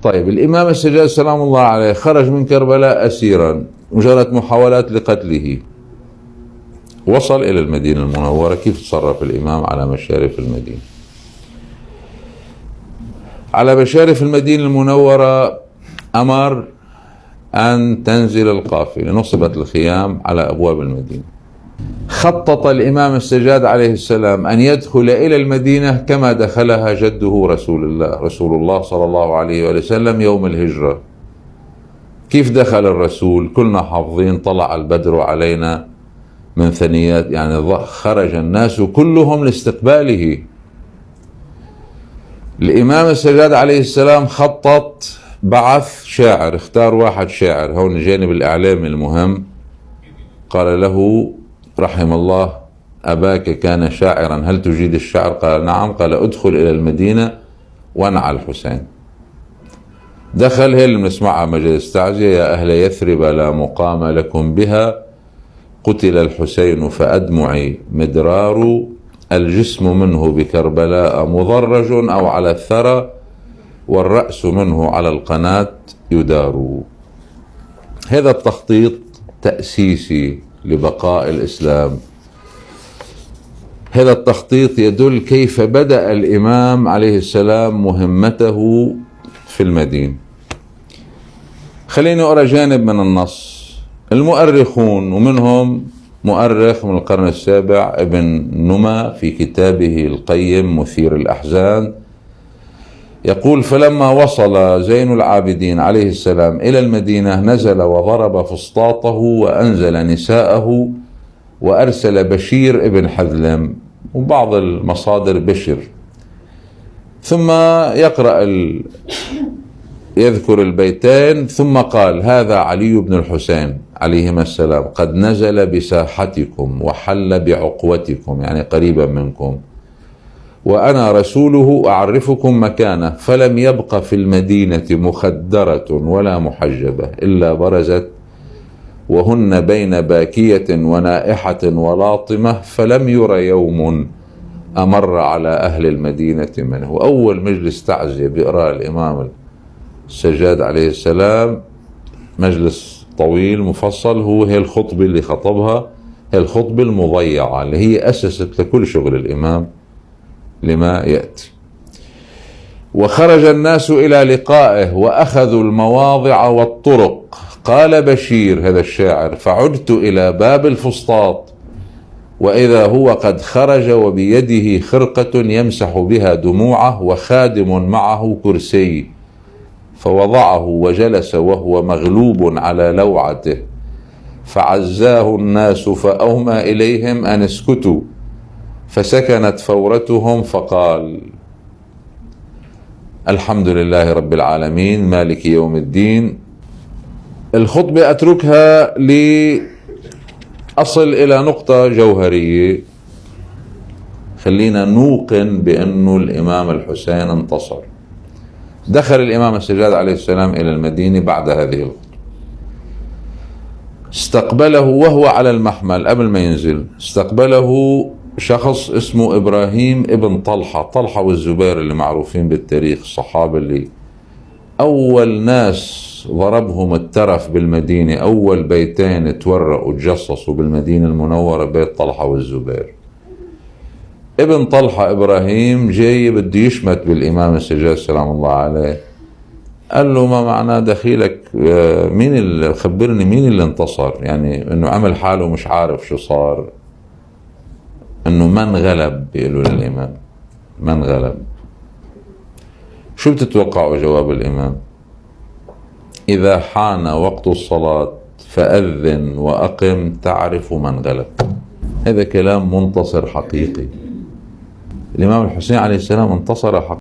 طيب، الإمام السجاد سلام الله عليه خرج من كربلاء أسيرا وجرت محاولات لقتله، وصل إلى المدينة المنورة. كيف تصرف الإمام على مشارف المدينة؟ على مشارف المدينة المنورة أمر أن تنزل القافلة، نصبت الخيام على أبواب المدينة. خطط الإمام السجاد عليه السلام أن يدخل إلى المدينة كما دخلها جده رسول الله صلى الله عليه وسلم يوم الهجرة. كيف دخل الرسول؟ كلنا حافظين: طلع البدر علينا من ثنيات، يعني خرج الناس كلهم لاستقباله. الإمام السجاد عليه السلام خطط، بعث شاعر، اختار واحد شاعر، هون الجانب الإعلامي المهم. قال له: رحم الله أباك كان شاعرا، هل تجيد الشعر؟ قال: نعم. قال: ادخل إلى المدينة وانعى الحسين. دخل، هي اللي بنسمعها مجلس تعزية: يا أهل يثرب لا مقام لكم بها، قتل الحسين فأدمعي مدرار، الجسم منه بكربلاء مضرج أو على الثرى، والرأس منه على القناة يدار. هذا التخطيط تأسيسي لبقاء الإسلام. هذا التخطيط يدل كيف بدأ الإمام عليه السلام مهمته في المدينة. خليني أرى جانب من النص. المؤرخون، ومنهم مؤرخ من القرن السابع ابن نما في كتابه القيم مثير الأحزان، يقول: فلما وصل زين العابدين عليه السلام إلى المدينة نزل وضرب فسطاطه وأنزل نساءه، وأرسل بشير ابن حذلم، وبعض المصادر بشر. ثم يذكر البيتين، ثم قال: هذا علي بن الحسين عليهما السلام قد نزل بساحتكم وحل بعقوتكم، يعني قريبا منكم، وأنا رسوله أعرفكم مكانه، فلم يبق في المدينة مخدرة ولا محجبة إلا برزت، وهن بين باكية ونائحة ولاطمة، فلم ير يوم أمر على أهل المدينة منه. أول مجلس تعزية بإقراء الإمام السجاد عليه السلام، مجلس طويل مفصل، هي الخطبة اللي خطبها، هي الخطبة المضيعة اللي هي أسست لكل شغل الإمام لما يأتي. وخرج الناس إلى لقائه وأخذوا المواضع والطرق. قال بشير هذا الشاعر: فعدت إلى باب الفسطاط وإذا هو قد خرج وبيده خرقة يمسح بها دموعه، وخادم معه كرسي، فوضعه وجلس وهو مغلوب على لوعته، فعزاه الناس فأومى إليهم أن اسكتوا، فسكنت فورتهم، فقال: الحمد لله رب العالمين مالك يوم الدين. الخطبة أتركها لأصل إلى نقطة جوهرية. خلينا نوقن بأنه الإمام الحسين انتصر. دخل الإمام السجاد عليه السلام إلى المدينة بعد هذه الخطبة، استقبله وهو على المحمل قبل ما ينزل، استقبله شخص اسمه إبراهيم ابن طلحة والزبير اللي معروفين بالتاريخ، الصحابة اللي أول ناس ضربهم الترف بالمدينة، أول بيتين تورقوا تجصصوا بالمدينة المنورة بيت طلحة والزبير. ابن طلحة إبراهيم جاي بده يشمت بالإمام السجاد سلام الله عليه. قال له: ما معناه دخيلك؟ خبرني مين اللي انتصر؟ يعني انه عمل حاله مش عارف شو صار، انه من غلب؟ بيقولوا للإمام من غلب. شو بتتوقعوا جواب الإمام؟ إذا حان وقت الصلاة فأذن وأقم تعرف من غلب. هذا كلام منتصر حقيقي. الإمام الحسين عليه السلام انتصر حقيقي.